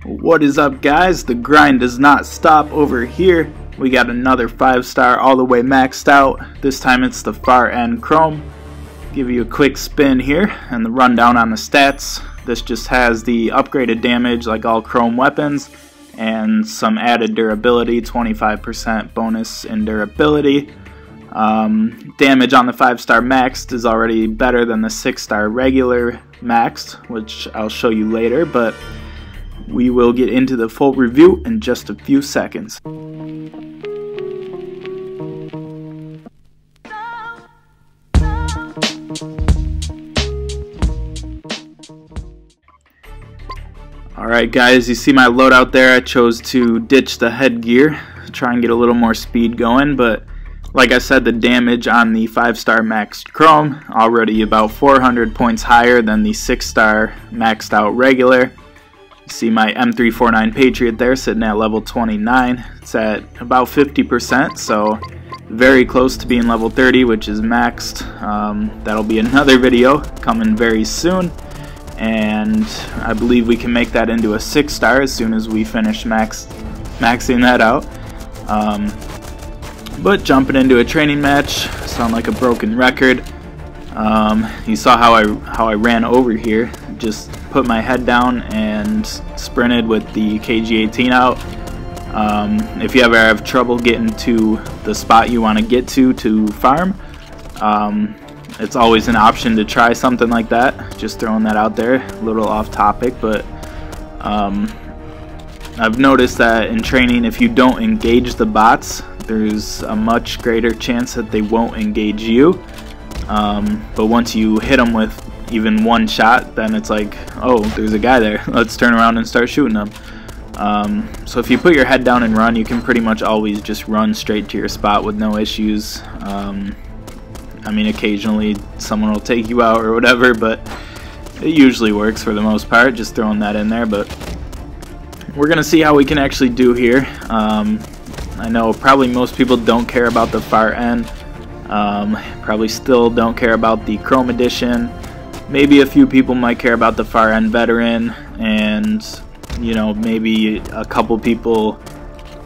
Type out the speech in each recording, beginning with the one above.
What is up, guys? The grind does not stop over here. We got another 5-star all the way maxed out. This time it's the far end chrome. Give you a quick spin here and the rundown on the stats. This just has the upgraded damage like all chrome weapons and some added durability, 25% bonus in durability. Damage on the 5-star maxed is already better than the 6-star regular maxed, which I'll show you later, but we will get into the full review in just a few seconds. Alright guys, you see my loadout there. I chose to ditch the headgear, try and get a little more speed going, but like I said, the damage on the 5-star maxed chrome already about 400 points higher than the 6-star maxed out regular. You see my M349 Patriot there sitting at level 29. It's at about 50%, so very close to being level 30, which is maxed. That'll be another video coming very soon, and I believe we can make that into a 6-star as soon as we finish maxing that out. But jumping into a training match, sound like a broken record. You saw how I ran over here. Just put my head down and sprinted with the KG-18 out. If you ever have trouble getting to the spot you want to get to farm, it's always an option to try something like that. Just throwing that out there, a little off topic, but I've noticed that in training, if you don't engage the bots, there's a much greater chance that they won't engage you. But once you hit them with even one shot, then it's like, oh, there's a guy there. Let's turn around and start shooting them. So if you put your head down and run, you can pretty much always just run straight to your spot with no issues. I mean, occasionally someone will take you out or whatever, but it usually works for the most part. Just throwing that in there, but we're gonna see how we can actually do here. I know probably most people don't care about the far end. Probably still don't care about the Chrome Edition. Maybe a few people might care about the far end veteran, and you know, maybe a couple people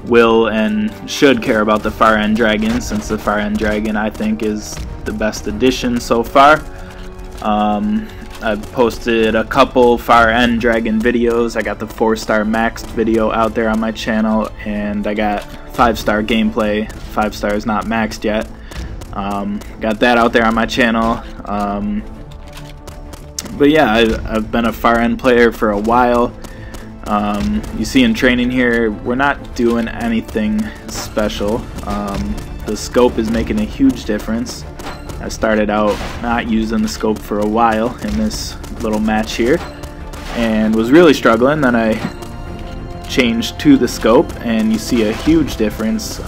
will and should care about the far end dragon, since the far end dragon I think is the best addition so far. I've posted a couple far end dragon videos. I got the 4-star maxed video out there on my channel, and I got 5-star gameplay. 5 stars not maxed yet. Got that out there on my channel. But yeah, I've been a far end player for a while. You see in training here, we're not doing anything special. The scope is making a huge difference. I started out not using the scope for a while in this little match here and was really struggling. Then I changed to the scope and you see a huge difference.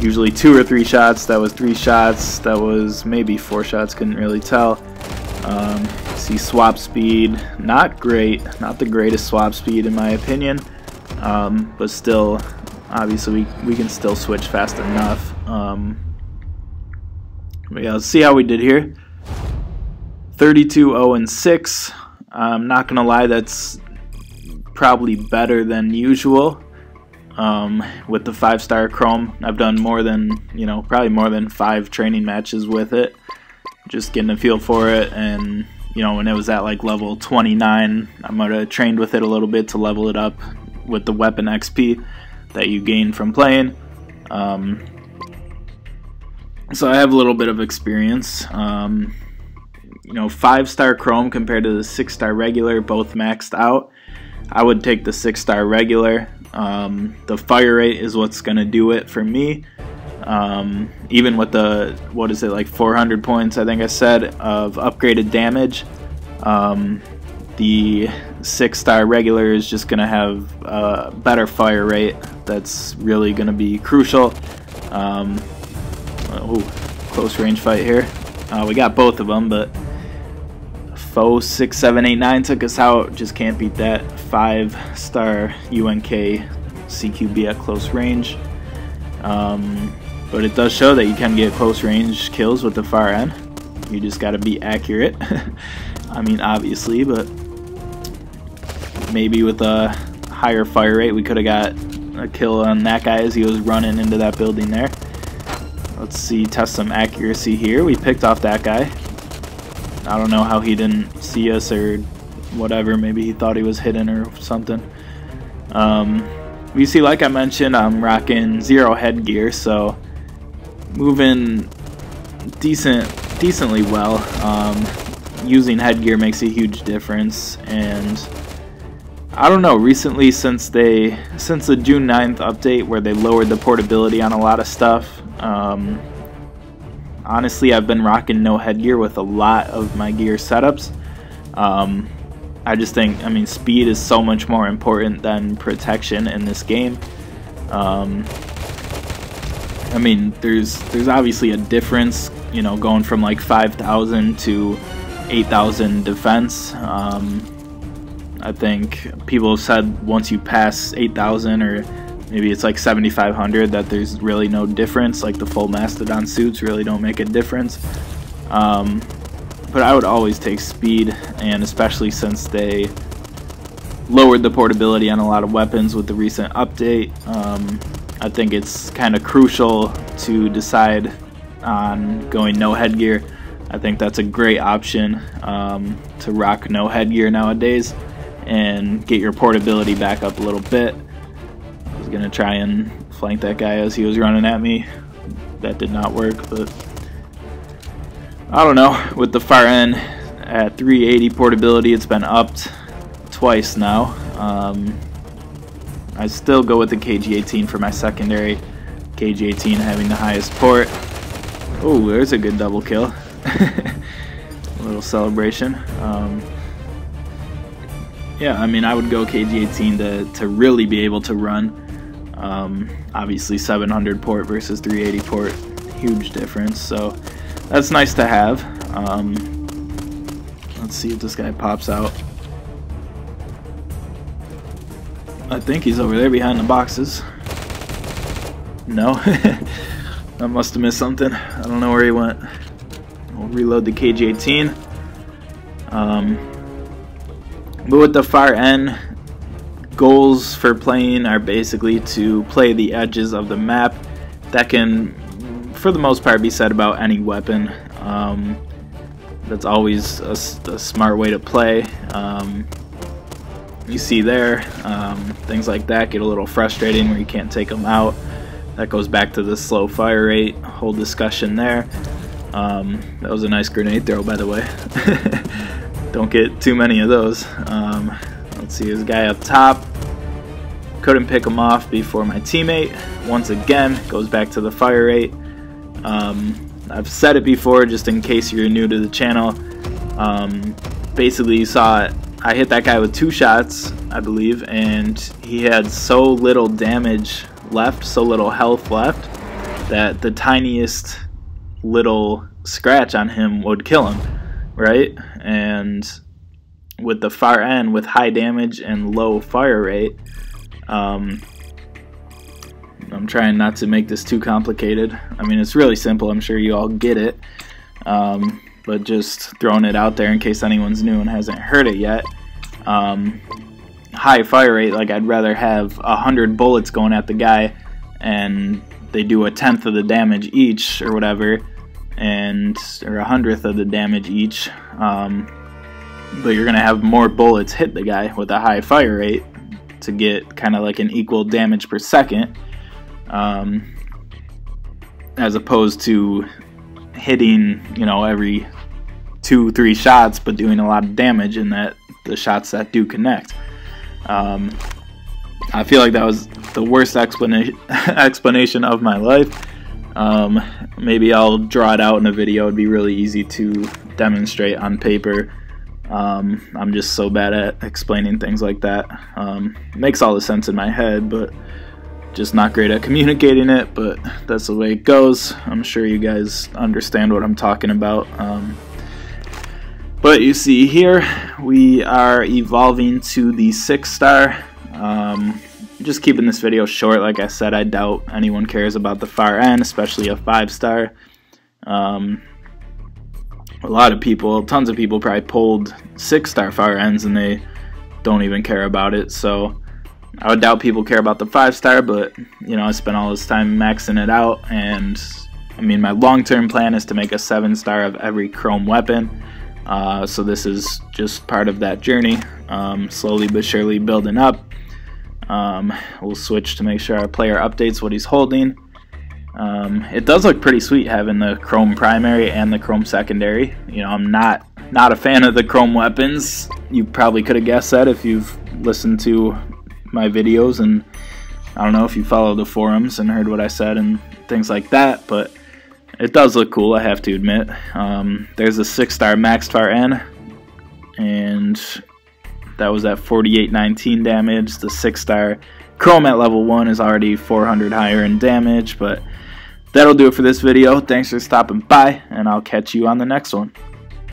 Usually 2 or 3 shots, that was 3 shots, that was maybe 4 shots, couldn't really tell. See swap speed, not great, not the greatest swap speed in my opinion, but still, obviously we can still switch fast enough. But yeah, let's see how we did here. 32-0-6. I'm not gonna lie, that's probably better than usual. With the 5-star chrome, I've done more than, you know, probably more than 5 training matches with it, just getting a feel for it. And you know, when it was at like level 29, I might have trained with it a little bit to level it up with the weapon XP that you gain from playing. So I have a little bit of experience. You know, 5-star chrome compared to the 6-star regular, both maxed out. I would take the 6-star regular. The fire rate is what's gonna do it for me. Even with the, what is it, like 400 points I think I said of upgraded damage, the 6-star regular is just gonna have a better fire rate. That's really gonna be crucial. Ooh, close range fight here. We got both of them, but foe 6, 7, 8, 9 took us out. Just can't beat that. 5-star UNK CQB at close range. But it does show that you can get close range kills with the far end. You just got to be accurate. I mean, obviously, but maybe with a higher fire rate we could have got a kill on that guy as he was running into that building there. Let's see, test some accuracy here. We picked off that guy. I don't know how he didn't see us or whatever. Maybe he thought he was hidden or something. You see, like I mentioned, I'm rocking 0 headgear, so moving decently well. Using headgear makes a huge difference, and I don't know, recently since the June 9th update where they lowered the portability on a lot of stuff, honestly I've been rocking no headgear with a lot of my gear setups. I just think, I mean, speed is so much more important than protection in this game. I mean, there's obviously a difference, you know, going from like 5,000 to 8,000 defense. I think people have said once you pass 8,000 or maybe it's like 7,500 that there's really no difference, like the full Mastodon suits really don't make a difference. But I would always take speed, and especially since they lowered the portability on a lot of weapons with the recent update, I think it's kind of crucial to decide on going no headgear. I think that's a great option, to rock no headgear nowadays and get your portability back up a little bit. I was gonna try and flank that guy as he was running at me. That did not work, but I don't know. With the far end at 380 portability, it's been upped twice now. I still go with the KG-18 for my secondary. KG-18 having the highest port. Oh, there's a good double kill. A little celebration. Yeah, I mean, I would go KG-18 to really be able to run. Obviously 700 port versus 380 port, huge difference, so that's nice to have. Let's see if this guy pops out. I think he's over there behind the boxes. No. I must have missed something. I don't know where he went. We'll reload the KG-18. But with the far end, goals for playing are basically to play the edges of the map. That can, for the most part, be said about any weapon. That's always a smart way to play. You see there, things like that get a little frustrating where you can't take them out. That goes back to the slow fire rate, whole discussion there. That was a nice grenade throw, by the way. Don't get too many of those. Let's see, this guy up top. Couldn't pick him off before my teammate. Once again, goes back to the fire rate. I've said it before, just in case you're new to the channel. Basically, you saw it. I hit that guy with 2 shots, I believe, and he had so little damage left, so little health left, that the tiniest little scratch on him would kill him, right? And with the far end, with high damage and low fire rate, I'm trying not to make this too complicated. I mean, it's really simple. I'm sure you all get it. But just throwing it out there in case anyone's new and hasn't heard it yet. High fire rate, like I'd rather have 100 bullets going at the guy and they do 1/10 of the damage each or whatever, or 100th of the damage each. But you're gonna have more bullets hit the guy with a high fire rate to get kind of like an equal damage per second, as opposed to hitting, you know, every 2-3 shots but doing a lot of damage in the shots that do connect. I feel like that was the worst explanation of my life. Maybe I'll draw it out in a video. It'd be really easy to demonstrate on paper. I'm just so bad at explaining things like that. Makes all the sense in my head, but just not great at communicating it. But that's the way it goes. I'm sure you guys understand what I'm talking about. But you see here, we are evolving to the 6-star. Just keeping this video short. Like I said, I doubt anyone cares about the far end, especially a 5-star. A lot of people, tons of people probably pulled 6-star fire ends and they don't even care about it. So I would doubt people care about the 5-star, but you know, I spent all this time maxing it out, and I mean, my long-term plan is to make a 7-star of every chrome weapon. So this is just part of that journey, slowly but surely building up. We'll switch to make sure our player updates what he's holding. It does look pretty sweet having the chrome primary and the chrome secondary. You know, I'm not a fan of the chrome weapons. You probably could have guessed that if you've listened to my videos, and I don't know if you follow the forums and heard what I said and things like that, but it does look cool, I have to admit. There's a 6-star maxed far N, and that was at 4819 damage. The 6-star chrome at level 1 is already 400 higher in damage, but that'll do it for this video. Thanks for stopping by, and I'll catch you on the next one.